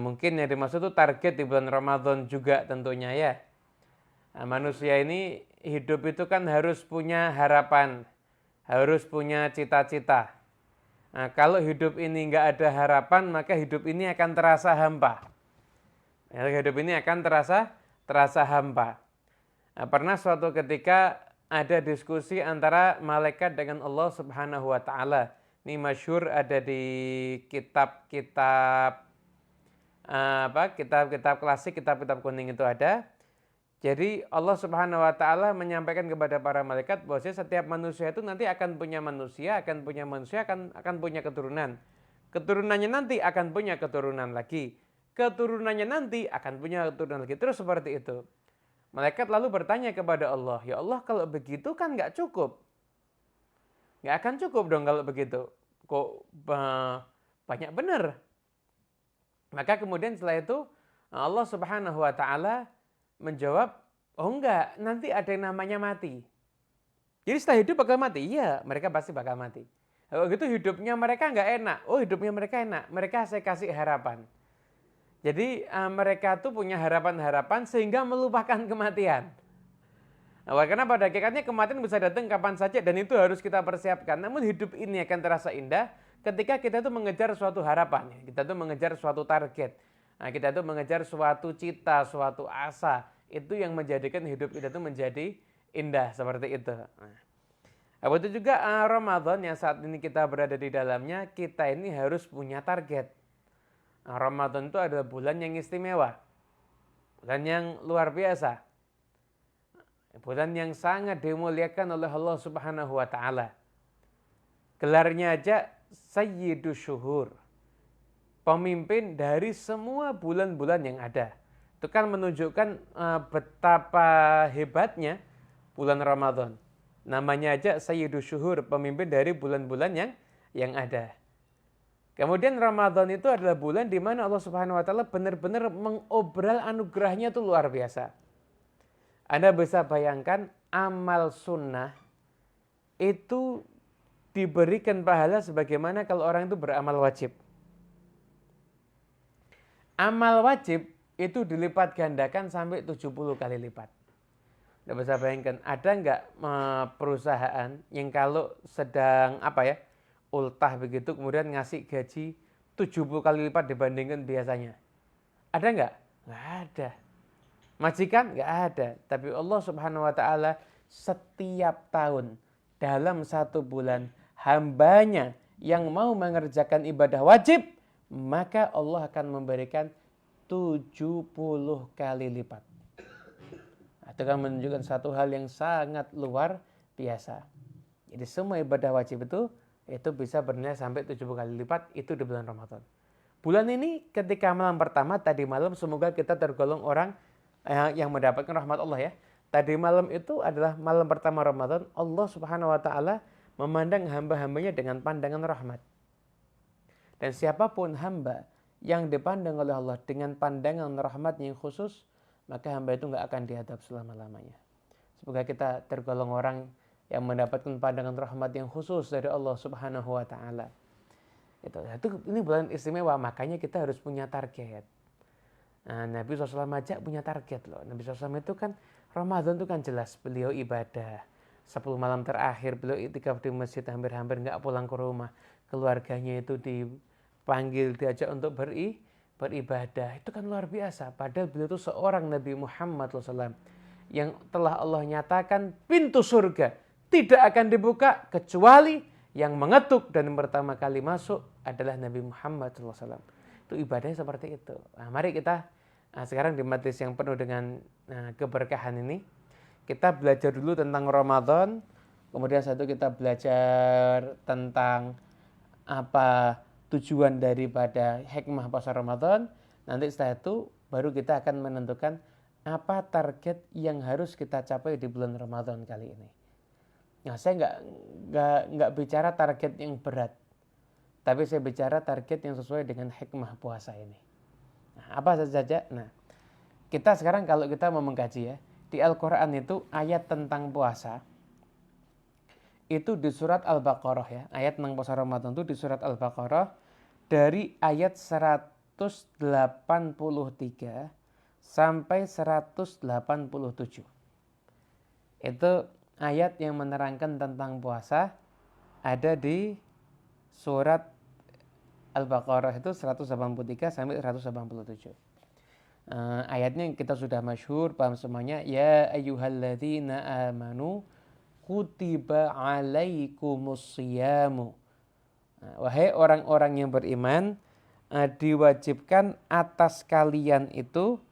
Mungkin yang dimaksud itu target di bulan Ramadan juga tentunya ya. Manusia ini hidup itu kan harus punya harapan, harus punya cita-cita. Kalau hidup ini nggak ada harapan, maka hidup ini akan terasa hampa. Ya, hidup ini akan terasa hampa. Pernah suatu ketika ada diskusi antara malaikat dengan Allah Subhanahu wa taala. Ini masyhur ada di kitab-kitab kitab-kitab klasik, kitab-kitab kuning itu ada. Jadi Allah Subhanahu wa taala menyampaikan kepada para malaikat bahwa setiap manusia itu nanti akan punya manusia, akan punya keturunan. Keturunannya nanti akan punya keturunan lagi. Keturunannya nanti akan punya keturunan lagi. Terus seperti itu. Malaikat lalu bertanya kepada Allah, ya Allah kalau begitu kan nggak cukup. Nggak akan cukup dong kalau begitu. Kok banyak benar. Maka kemudian setelah itu Allah Subhanahu wa taala menjawab, oh enggak, nanti ada yang namanya mati. Jadi setelah hidup bakal mati? Iya, mereka pasti bakal mati. Kalau gitu hidupnya mereka enggak enak. Oh, hidupnya mereka enak. Mereka saya kasih harapan. Jadi mereka tuh punya harapan-harapan sehingga melupakan kematian. Nah, karena pada hakikatnya kematian bisa datang kapan saja dan itu harus kita persiapkan. Namun hidup ini akan terasa indah ketika kita tuh mengejar suatu harapan. Kita tuh mengejar suatu target. Nah, kita tuh mengejar suatu cita, suatu asa. Itu yang menjadikan hidup kita tuh menjadi indah seperti itu. Nah, itu juga Ramadan yang saat ini kita berada di dalamnya, kita ini harus punya target. Ramadan itu adalah bulan yang istimewa. Bulan yang luar biasa. Bulan yang sangat dimuliakan oleh Allah Subhanahu wa taala. Gelarnya aja Sayyidus Syuhur. Pemimpin dari semua bulan-bulan yang ada. Itu kan menunjukkan betapa hebatnya bulan Ramadan. Namanya aja Sayyidus Syuhur, pemimpin dari bulan-bulan yang ada. Kemudian Ramadan itu adalah bulan di mana Allah Subhanahu wa taala benar-benar mengobral anugerahnya itu luar biasa. Anda bisa bayangkan amal sunnah itu diberikan pahala sebagaimana kalau orang itu beramal wajib. Amal wajib itu dilipat gandakan sampai 70 kali lipat. Anda bisa bayangkan, ada nggak perusahaan yang kalau sedang ultah begitu kemudian ngasih gaji 70 kali lipat dibandingkan biasanya? Ada nggak? Nggak ada. Majikan? Nggak ada. Tapi Allah Subhanahu wa taala setiap tahun dalam satu bulan hambanya yang mau mengerjakan ibadah wajib, maka Allah akan memberikan 70 kali lipat. Itu kan menunjukkan satu hal yang sangat luar biasa. Jadi semua ibadah wajib itu bisa bernilai sampai 70 kali lipat itu di bulan Ramadan. Bulan ini ketika malam pertama tadi malam semoga kita tergolong orang yang mendapatkan rahmat Allah ya. Tadi malam itu adalah malam pertama Ramadan. Allah Subhanahu wa taala memandang hamba-hambanya dengan pandangan rahmat. Dan siapapun hamba yang dipandang oleh Allah dengan pandangan rahmat yang khusus, maka hamba itu enggak akan dihadap selama-lamanya. Semoga kita tergolong orang yang mendapatkan pandangan rahmat yang khusus dari Allah Subhanahu wa taala. Ini bulan istimewa, makanya kita harus punya target. Nah, Nabi SAW aja punya target loh. Nabi SAW itu kan Ramadan itu kan jelas beliau ibadah. 10 malam terakhir beliau iktikaf di masjid, hampir-hampir nggak pulang ke rumah. Keluarganya itu dipanggil, diajak untuk beribadah. Itu kan luar biasa. Padahal beliau itu seorang Nabi Muhammad SAW yang telah Allah nyatakan pintu surga tidak akan dibuka kecuali yang mengetuk dan pertama kali masuk adalah Nabi Muhammad SAW. Itu ibadahnya seperti itu. Nah, mari kita sekarang di majelis yang penuh dengan keberkahan ini, kita belajar dulu tentang Ramadan, kemudian kita belajar tentang apa tujuan daripada hikmah puasa Ramadan. Nanti setelah itu baru kita akan menentukan apa target yang harus kita capai di bulan Ramadan kali ini. Nah, saya nggak bicara target yang berat, tapi saya bicara target yang sesuai dengan hikmah puasa ini. Nah, apa saja? Nah, kita sekarang kalau kita mau mengkaji ya, di Al-Quran itu ayat tentang puasa, itu di surat Al-Baqarah ya. Ayat tentang puasa Ramadan itu di surat Al-Baqarah dari ayat 100 183 sampai 187. Itu ayat yang menerangkan tentang puasa ada di surat Al-Baqarah itu 183 sampai 187. Ayatnya kita sudah masyhur, paham semuanya. Ya ayyuhalladzina amanu kutiba alaikumusyamu. Wahai orang-orang yang beriman, diwajibkan atas kalian itu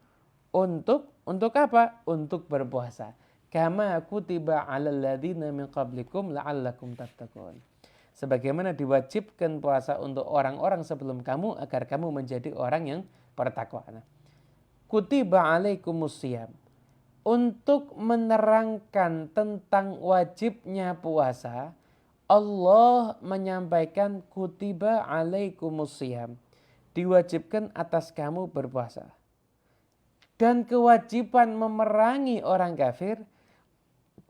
untuk apa? Untuk berpuasa. Kama kutiba 'alal ladzina min qablikum la'allakum tattaqun. Sebagaimana diwajibkan puasa untuk orang-orang sebelum kamu agar kamu menjadi orang yang bertakwa. Kutiba 'alaikumusiyam. Untuk menerangkan tentang wajibnya puasa, Allah menyampaikan kutiba 'alaikumusiyam. Diwajibkan atas kamu berpuasa. Dan kewajiban memerangi orang kafir,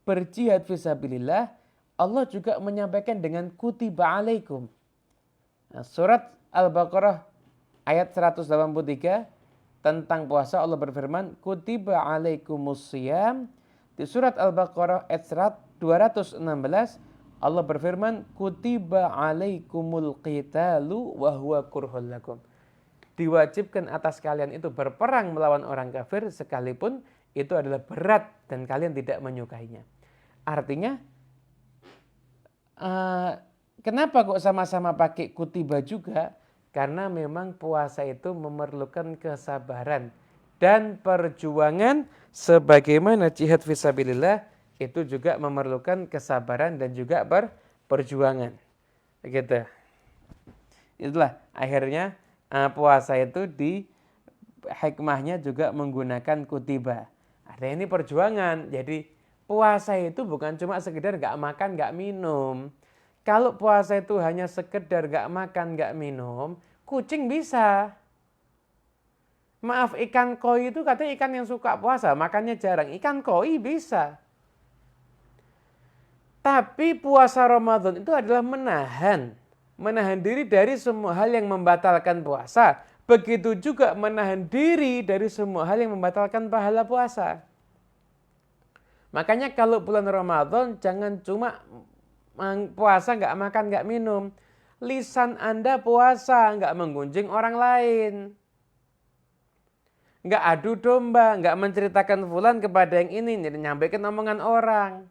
berjihad fisabilillah, Allah juga menyampaikan dengan kutiba alaikum. Surat Al-Baqarah ayat 183 tentang puasa Allah berfirman, kutiba alaikumusiyam. Di surat Al-Baqarah ayat 216 Allah berfirman, kutiba alaikumul qitalu wa huwa kurhul lakum. Diwajibkan atas kalian itu berperang melawan orang kafir sekalipun itu adalah berat dan kalian tidak menyukainya. Artinya, kenapa kok sama-sama pakai kutiba juga? Karena memang puasa itu memerlukan kesabaran dan perjuangan, sebagaimana jihad fisabilillah itu juga memerlukan kesabaran dan juga perjuangan. Begitu. Itulah akhirnya puasa itu di hikmahnya juga menggunakan kutiba. Ada ini perjuangan. Jadi puasa itu bukan cuma sekedar gak makan, gak minum. Kalau puasa itu hanya sekedar gak makan, gak minum, kucing bisa. Maaf, ikan koi itu katanya ikan yang suka puasa, makannya jarang. Ikan koi bisa. Tapi puasa Ramadan itu adalah menahan diri dari semua hal yang membatalkan puasa. Begitu juga menahan diri dari semua hal yang membatalkan pahala puasa. Makanya kalau bulan Ramadan jangan cuma puasa nggak makan nggak minum. Lisan Anda puasa nggak menggunjing orang lain. Nggak adu domba, nggak menceritakan fulan kepada yang ini, jadi nyampaikan omongan orang.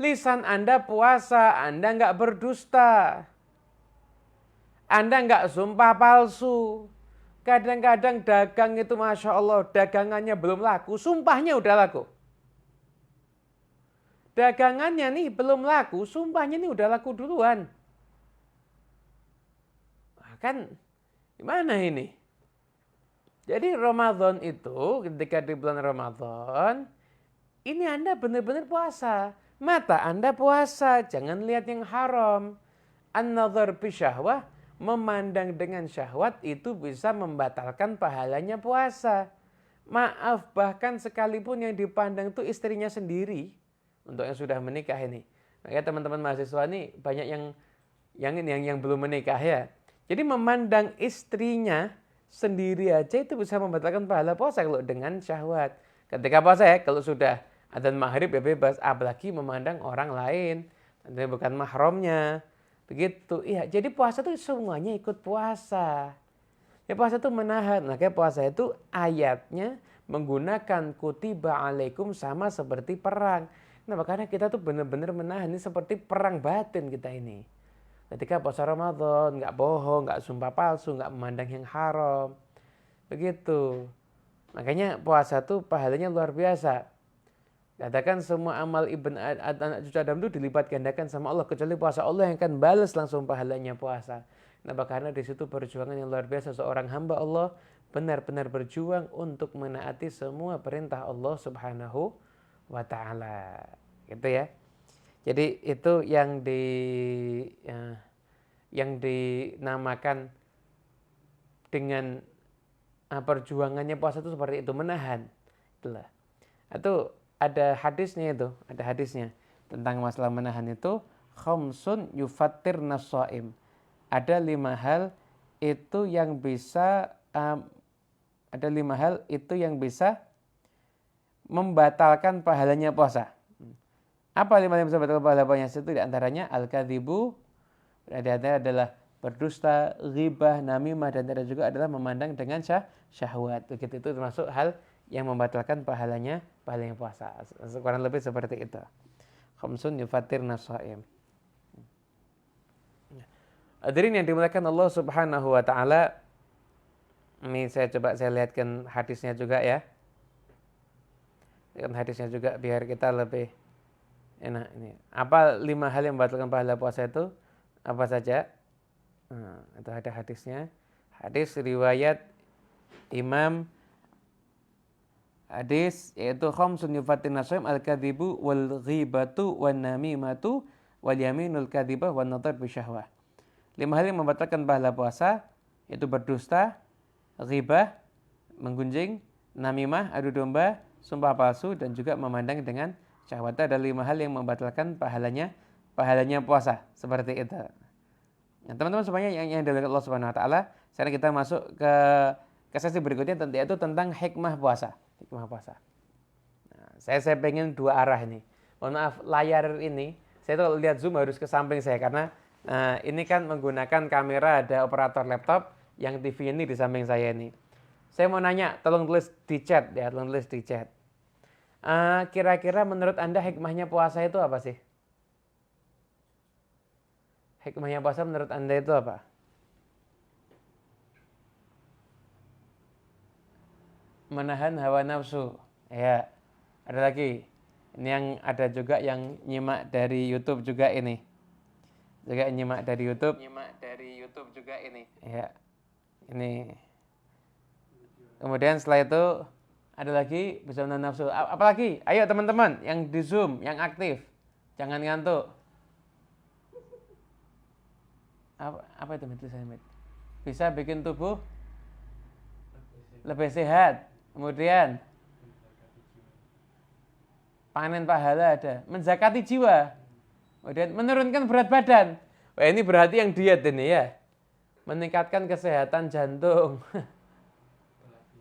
Lisan Anda puasa, Anda nggak berdusta. Anda nggak sumpah palsu. Kadang-kadang dagang itu Masya Allah, dagangannya belum laku, sumpahnya udah laku. Dagangannya nih belum laku, sumpahnya nih udah laku duluan. Kan gimana ini? Jadi Ramadan itu, ketika di bulan Ramadan, ini Anda benar-benar puasa. Mata Anda puasa, jangan lihat yang haram. An-nadhar bisyahwah, memandang dengan syahwat itu bisa membatalkan pahalanya puasa. Maaf, bahkan sekalipun yang dipandang itu istrinya sendiri. Untuk yang sudah menikah ini. Makanya teman-teman mahasiswa ini banyak yang belum menikah ya. Jadi memandang istrinya sendiri aja itu bisa membatalkan pahala puasa kalau dengan syahwat. Ketika puasa ya, kalau sudah adzan maghrib ya bebas. Apalagi memandang orang lain. Tentunya bukan mahramnya. Begitu, iya. Jadi puasa itu semuanya ikut puasa. Ya puasa itu menahan. Makanya puasa itu ayatnya menggunakan kutiba alaikum sama seperti perang. Kenapa? Karena kita tuh benar-benar menahan. Ini seperti perang batin kita ini. Ketika puasa Ramadan, nggak bohong, nggak sumpah palsu, nggak memandang yang haram. Begitu. Makanya puasa itu pahalanya luar biasa. Katakan semua amal anak cucu Adam itu dilipat gandakan sama Allah, kecuali puasa. Allah yang akan balas langsung pahalanya puasa. Kenapa? Karena di situ perjuangan yang luar biasa. Seorang hamba Allah benar-benar berjuang untuk menaati semua perintah Allah Subhanahu wa Ta'ala. Gitu ya. Jadi itu yang dinamakan dengan perjuangannya puasa itu seperti itu, menahan. Itulah. Itu ada hadisnya tentang masalah menahan itu, khamsun yufattirna shaim. Ada 5 hal itu yang bisa ada 5 hal itu yang bisa membatalkan pahalanya puasa. Apa 5 hal yang bisa membatalkan pahala puasa itu? Di antaranya al-kadzibu, adalah berdusta, ghibah, namimah, dan ada juga adalah memandang dengan syahwat. Begitu, itu termasuk hal yang membatalkan pahalanya puasa. Kurang lebih seperti itu. Khamsun yufatirna shaim. Hadirin yang dimuliakan Allah Subhanahu wa taala, ini saya lihatkan hadisnya juga ya. Lihatkan hadisnya juga biar kita lebih enak ini. Apa 5 hal yang membatalkan pahala puasa itu? Apa saja? Itu ada hadisnya. Hadis riwayat Imam hadis yaitu khamsun yufatirna shaim al-kadzibu wal ghibatu wan namimatu wal yaminul kadzibah wan nadhar bisyahwah. 5 hal yang membatalkan pahala puasa yaitu berdusta, ghibah, menggunjing, namimah, adu domba, sumpah palsu, dan juga memandang dengan syahwat. Ada 5 hal yang membatalkan pahalanya puasa. Seperti itu. Nah, teman-teman semuanya yang dimuliakan Allah Subhanahu wa taala, sekarang kita masuk ke sesi berikutnya, yaitu tentang hikmah puasa. Hikmah puasa. Nah, saya pengen 2 arah ini. Mohon maaf, layar ini saya tuh lihat Zoom harus ke samping saya karena ini kan menggunakan kamera, ada operator laptop yang TV ini di samping saya ini. Saya mau nanya, tolong tulis di chat ya, tolong tulis di chat. Kira-kira menurut Anda hikmahnya puasa itu apa sih? Hikmahnya puasa menurut Anda itu apa? Menahan hawa nafsu. Ya, ada lagi. Ini yang ada juga yang nyimak dari YouTube juga ini. Juga nyimak dari YouTube juga ini. Ya. Ini. Kemudian setelah itu ada lagi bisa menahan nafsu. Apalagi? Ayo teman-teman yang di Zoom, yang aktif. Jangan ngantuk. Apa itu tulisannya? Bisa bikin tubuh lebih sehat. Kemudian panen pahala ada. Menzakati jiwa. Kemudian menurunkan berat badan. Wah, ini berarti yang diet ini ya. Meningkatkan kesehatan jantung.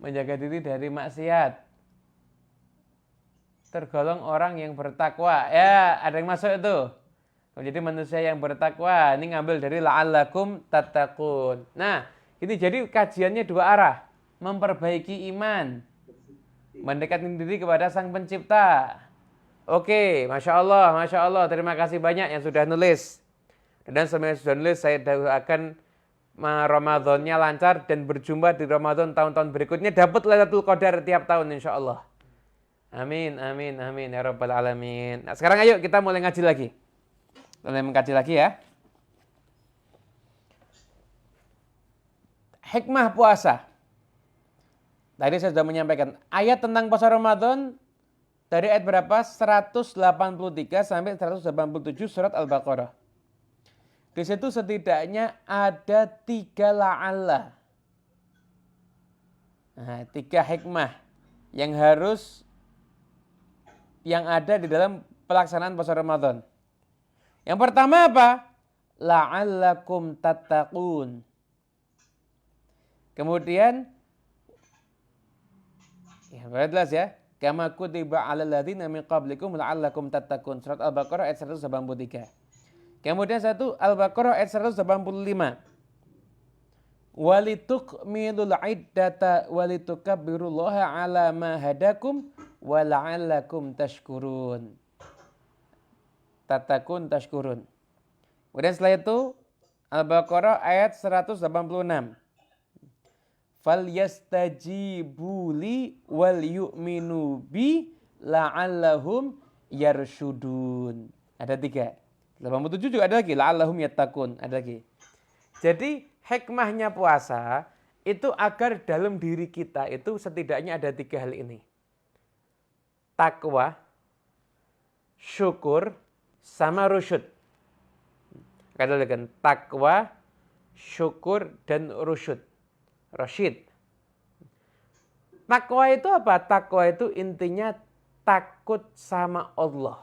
Menjaga diri dari maksiat. Tergolong orang yang bertakwa. Ya, ada yang masuk itu. Menjadi manusia yang bertakwa. Ini ngambil dari la'allakum tattaqun. Nah, ini jadi kajiannya 2 arah. Memperbaiki iman. Mendekatkan diri kepada Sang Pencipta. Oke, Masya Allah. Terima kasih banyak yang sudah nulis. Dan semua yang sudah nulis, saya doakan Ramadannya lancar dan berjumpa di Ramadan tahun-tahun berikutnya. Dapat Lailatul Qadar tiap tahun insya Allah. Amin ya Rabbal Alamin. Nah, sekarang ayo kita mulai ngaji lagi. Mulai mengkaji lagi ya. Hikmah puasa. Tadi saya sudah menyampaikan ayat tentang puasa Ramadan. Dari ayat berapa? 183 sampai 187 surat Al-Baqarah. Di situ setidaknya ada 3 la'alla. Nah, 3 hikmah yang ada di dalam pelaksanaan puasa Ramadan. Yang pertama apa? La'allakum tattaqun. Kemudian, ya jelas ya. Kama kutiba 'alal ladzina min qablikum la'allakum tattaqun. Surat Al-Baqarah ayat 183. Kemudian satu Al-Baqarah ayat 185. Walitukmilul iddata walitukabbirullaha 'ala ma hadakum wa la'allakum tashkurun. Tattaqun tashkurun. Kemudian setelah itu Al-Baqarah ayat 186. Falyastajibu li wal yu'minu bi la'allahum yarshudun. Ada 3. 87 juga ada lagi. La'allahum yattaqun. Ada lagi. Jadi hikmahnya puasa itu agar dalam diri kita itu setidaknya ada 3 hal ini. Takwa, syukur, sama rusyud. Katakan takwa, syukur, dan rusyud. Rasyid. Takwa itu apa? Takwa itu intinya takut sama Allah.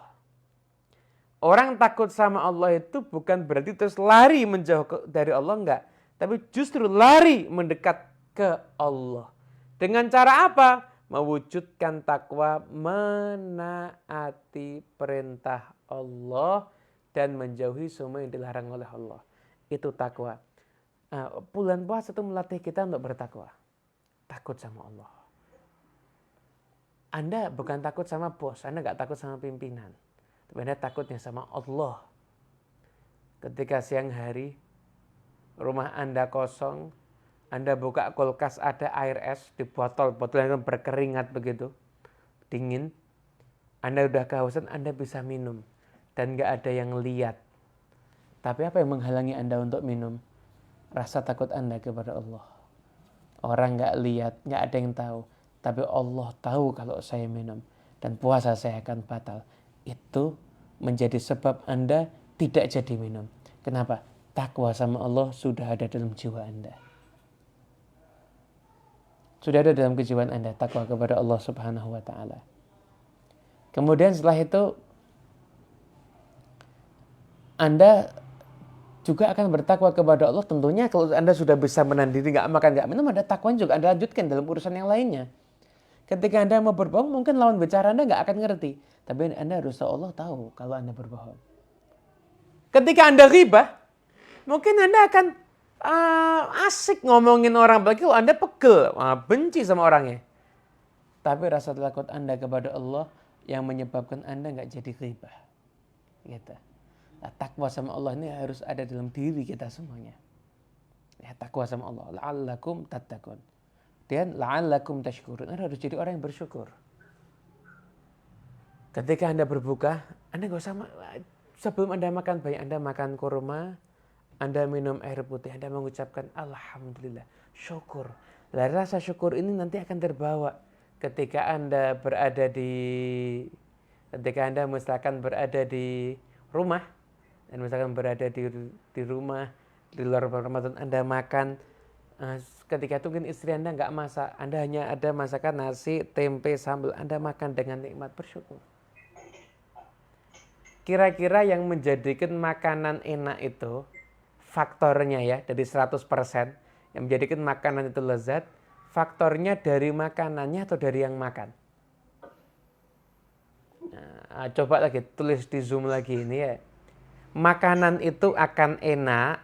Orang takut sama Allah itu bukan berarti terus lari menjauh dari Allah, enggak. Tapi justru lari mendekat ke Allah. Dengan cara apa? Mewujudkan takwa, menaati perintah Allah dan menjauhi semua yang dilarang oleh Allah. Itu takwa. Bulan puasa itu melatih kita untuk bertakwa. Takut sama Allah. Anda bukan takut sama bos, Anda nggak takut sama pimpinan. Tapi Anda takutnya sama Allah. Ketika siang hari, rumah Anda kosong, Anda buka kulkas, ada air es di botol yang berkeringat begitu, dingin. Anda udah kehausan, Anda bisa minum. Dan nggak ada yang lihat. Tapi apa yang menghalangi Anda untuk minum? Rasa takut Anda kepada Allah. Orang nggak lihat, nggak ada yang tahu. Tapi Allah tahu kalau saya minum. Dan puasa saya akan batal. Itu menjadi sebab Anda tidak jadi minum. Kenapa? Takwa sama Allah sudah ada dalam jiwa Anda. Sudah ada dalam kejiwaan Anda. Takwa kepada Allah subhanahu wa ta'ala. Kemudian setelah itu, Anda juga akan bertakwa kepada Allah. Tentunya kalau Anda sudah bisa menahan diri, nggak makan, nggak minum, ada takwa juga Anda lanjutkan dalam urusan yang lainnya. Ketika Anda mau berbohong, mungkin lawan bicara Anda nggak akan ngerti. Tapi Anda harus tahu Allah tahu kalau Anda berbohong. Ketika Anda ghibah, mungkin Anda akan asik ngomongin orang. Apalagi kalau Anda pegel, benci sama orangnya. Tapi rasa takut Anda kepada Allah yang menyebabkan Anda nggak jadi ghibah. Gitu. Nah, takwa sama Allah ini harus ada dalam diri kita semuanya. Ya, takwa sama Allah. La'allakum tattaqun. Dan la'allakum tashkurun. Anda harus jadi orang yang bersyukur. Ketika Anda berbuka, Anda nggak usah, sebelum Anda makan baik, Anda makan kurma, Anda minum air putih, Anda mengucapkan Alhamdulillah, syukur. Dari rasa syukur ini nanti akan terbawa ketika Anda misalkan berada di rumah, dan misalkan berada di rumah, di luar Ramadan Anda makan, ketika itu mungkin istri Anda nggak masak, Anda hanya ada masakan nasi, tempe, sambal, Anda makan dengan nikmat, bersyukur. Kira-kira yang menjadikan makanan enak itu, faktornya ya, dari 100%, yang menjadikan makanan itu lezat, faktornya dari makanannya atau dari yang makan? Nah, coba lagi, tulis di Zoom lagi ini ya. Makanan itu akan enak,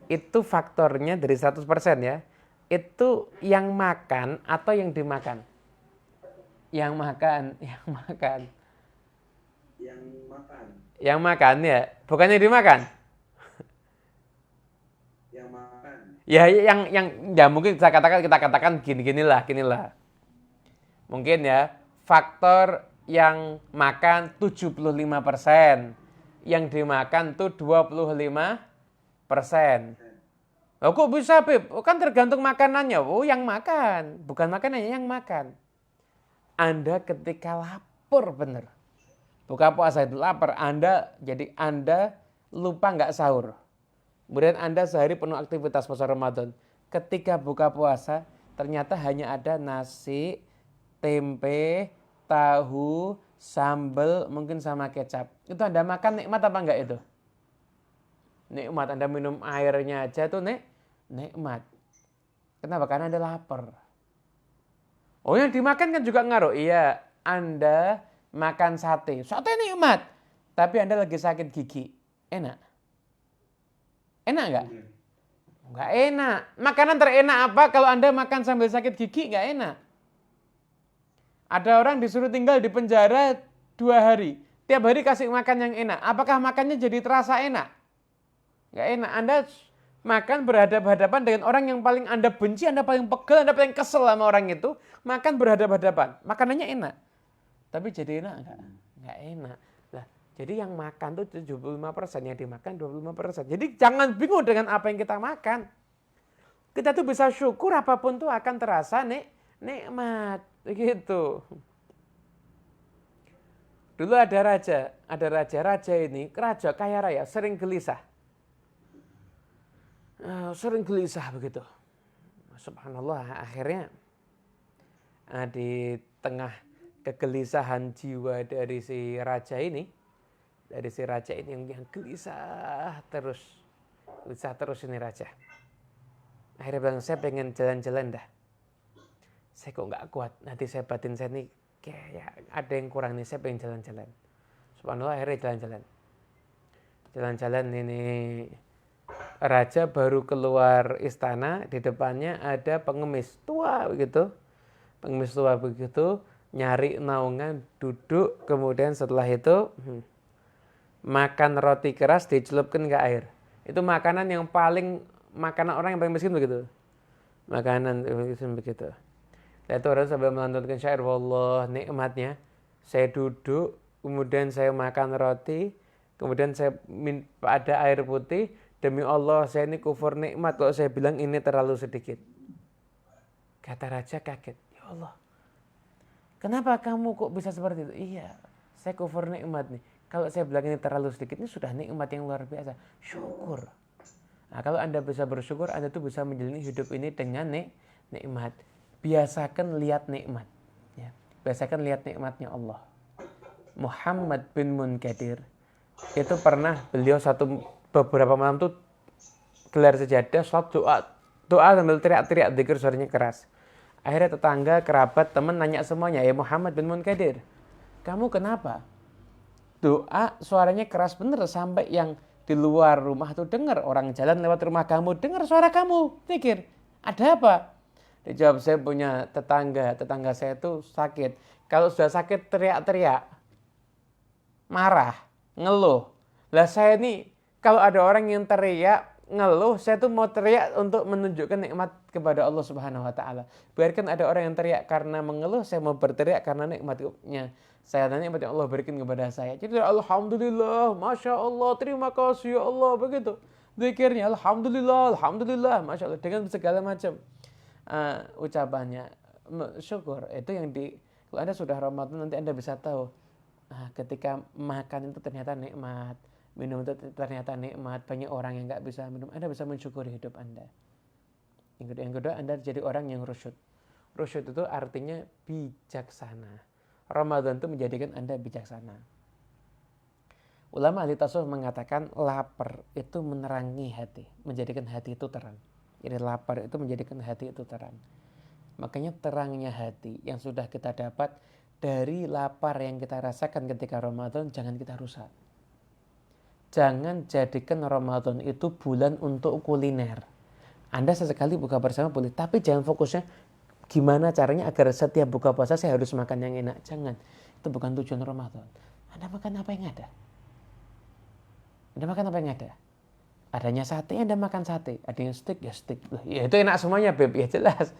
itu faktornya dari 100% ya. Itu yang makan atau yang dimakan? Yang makan. Yang makan ya, bukannya dimakan. Yang makan. Ya, ya mungkin kita katakan ginilah. Mungkin ya, faktor yang makan 75%, yang dimakan tuh 25%. Oh, kok bisa, Beb? Oh, kan tergantung makanannya. Oh, yang makan, bukan makanannya, yang makan. Anda ketika lapar bener, buka puasa itu lapar, Anda lupa nggak sahur. Kemudian Anda sehari penuh aktivitas puasa Ramadan. Ketika buka puasa, ternyata hanya ada nasi, tempe, tahu, sambal, mungkin sama kecap. Itu Anda makan nikmat apa enggak itu? Nikmat. Anda minum airnya aja tuh nikmat. Kenapa? Karena Anda lapar. Oh, yang dimakan kan juga ngaruh. Iya, Anda makan sate. Sate nikmat. Tapi Anda lagi sakit gigi. Enak? Enak enggak? Enggak enak. Makanan terenak apa kalau Anda makan sambil sakit gigi? Enggak enak. Ada orang disuruh tinggal di penjara 2 hari. Tiap hari kasih makan yang enak. Apakah makannya jadi terasa enak? Enggak enak. Anda makan berhadapan-hadapan dengan orang yang paling Anda benci, Anda paling pegel, Anda paling kesel sama orang itu. Makan berhadapan-hadapan. Makanannya enak. Tapi jadi enak enggak? Enggak enak. Lah, jadi yang makan tuh 75%, yang dimakan 25%. Jadi jangan bingung dengan apa yang kita makan. Kita tuh bisa syukur apapun tuh akan terasa nikmat. Begitu. Dulu ada raja ini, raja kaya raya, sering gelisah. Sering gelisah begitu. Subhanallah, akhirnya di tengah kegelisahan jiwa dari si raja ini yang gelisah terus ini raja. Akhirnya bilang, saya pengen jalan-jalan dah. Saya kok nggak kuat, nanti saya batin saya nih kayak ada yang kurang nih, saya pengen jalan-jalan. Subhanallah, akhirnya jalan-jalan. Jalan-jalan ini, raja baru keluar istana, di depannya ada pengemis tua begitu. Pengemis tua begitu, nyari naungan, duduk, kemudian setelah itu makan roti keras dicelupkan ke air. Itu makanan yang paling, makanan orang yang paling miskin begitu. Makanan miskin begitu. Dan itu orang sambil melantunkan syair, wallah nikmatnya. Saya duduk, kemudian saya makan roti, kemudian saya ada air putih. Demi Allah, saya ini kufur nikmat kalau saya bilang ini terlalu sedikit. Kata raja kaget, ya Allah, kenapa kamu kok bisa seperti itu? Iya, saya kufur nikmat nih. Kalau saya bilang ini terlalu sedikit, ini sudah nikmat yang luar biasa. Syukur. Nah, kalau Anda bisa bersyukur, Anda tuh bisa menjalani hidup ini dengan nikmat. Biasakan lihat nikmat. Ya. Biasakan lihat nikmatnya Allah. Muhammad bin Munkadir itu pernah, beliau beberapa malam tuh gelar sejadah, sholat doa sambil teriak-teriak, dzikir suaranya keras. Akhirnya tetangga, kerabat, teman nanya semuanya, ya Muhammad bin Munkadir, kamu kenapa? Doa suaranya keras bener sampai yang di luar rumah tuh dengar, orang jalan lewat rumah kamu dengar suara kamu dzikir. Ada apa? Dijawab, saya punya tetangga saya tuh sakit. Kalau sudah sakit teriak-teriak, marah, ngeluh. Lah saya nih, kalau ada orang yang teriak, ngeluh, saya tuh mau teriak untuk menunjukkan nikmat kepada Allah Subhanahu wa taala. Biarkan ada orang yang teriak karena mengeluh, saya mau berteriak karena nikmatnya. Saya dan nikmat yang Allah berikan kepada saya. Jadi alhamdulillah, masya Allah, terima kasih ya Allah, begitu. Zikirnya alhamdulillah, alhamdulillah, masya Allah, dengan segala macam ucapannya. Syukur itu yang kalau Anda sudah Ramadan nanti Anda bisa tahu. Ketika makan itu ternyata nikmat, minum itu ternyata nikmat. Banyak orang yang nggak bisa minum, Anda bisa mensyukuri hidup Anda. Yang kedua, Anda jadi orang yang rusyud. Rusyud itu artinya bijaksana. Ramadan itu menjadikan Anda bijaksana. Ulama ahli tasawuf mengatakan lapar itu menerangi hati, menjadikan hati itu terang. Jadi lapar itu menjadikan hati itu terang. Makanya terangnya hati yang sudah kita dapat dari lapar yang kita rasakan ketika Ramadan, jangan kita rusak. Jangan jadikan Ramadan itu bulan untuk kuliner. Anda sesekali buka bersama boleh, tapi jangan fokusnya gimana caranya agar setiap buka puasa saya harus makan yang enak. Jangan. Itu bukan tujuan Ramadan. Anda makan apa yang ada. Anda makan apa yang ada. Adanya sate, Anda makan sate. Adanya steak, ya steak. Ya itu enak semuanya, Beb. Ya jelas.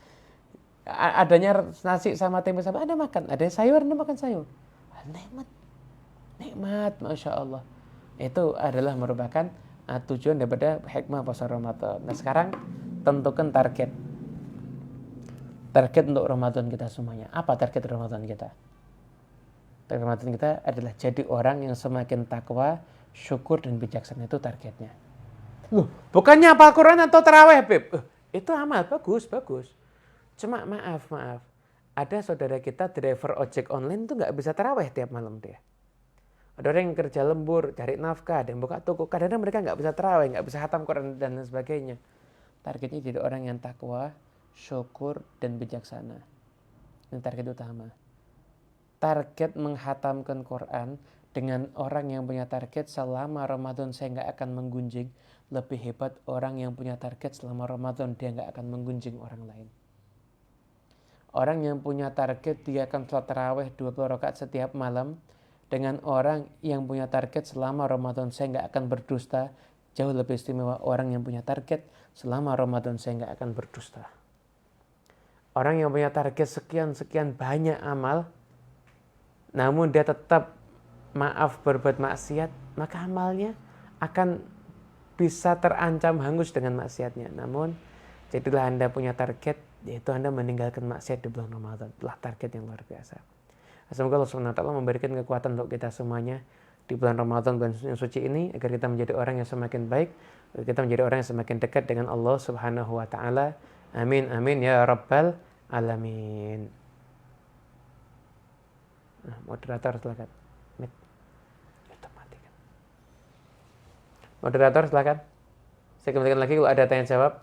Adanya nasi sama tempe sama, Anda makan. Adanya sayur, Anda makan sayur. Nikmat, Masya Allah. Itu adalah merupakan tujuan daripada hikmah puasa Ramadan. Nah sekarang tentukan target. Target untuk Ramadan kita semuanya. Apa target Ramadan kita? Target Ramadan kita adalah jadi orang yang semakin takwa, syukur dan bijaksana. Itu targetnya. Bukannya apa Quran atau taraweh, Beb? Itu amal, bagus. Cuma maaf. Ada saudara kita driver ojek online tuh nggak bisa taraweh tiap malam dia. Ada orang yang kerja lembur, cari nafkah, dan buka toko. Kadang-kadang mereka nggak bisa taraweh, nggak bisa khatam Quran dan sebagainya. Targetnya jadi orang yang takwa, syukur, dan bijaksana. Ini target utama. Target menghatamkan Quran dengan orang yang punya target selama Ramadan saya nggak akan menggunjing. Lebih hebat orang yang punya target selama Ramadan dia nggak akan menggunjing orang lain. Orang yang punya target dia akan sholat tarawih 20 rakaat setiap malam. Dengan orang yang punya target selama Ramadan saya nggak akan berdusta. Jauh lebih istimewa orang yang punya target selama Ramadan saya nggak akan berdusta. Orang yang punya target sekian banyak amal, namun dia tetap berbuat maksiat, maka amalnya akan bisa terancam hangus dengan maksiatnya. Namun jadilah Anda punya target, yaitu Anda meninggalkan maksiat di bulan Ramadan. Itulah target yang luar biasa. Semoga Allah SWT memberikan kekuatan untuk kita semuanya di bulan Ramadan, bulan yang suci ini, agar kita menjadi orang yang semakin baik, agar kita menjadi orang yang semakin dekat dengan Allah Subhanahu wa taala. Amin amin ya rabbal alamin. Moderator silakan. Moderator silakan. Saya kembalikan lagi kalau ada tanya jawab.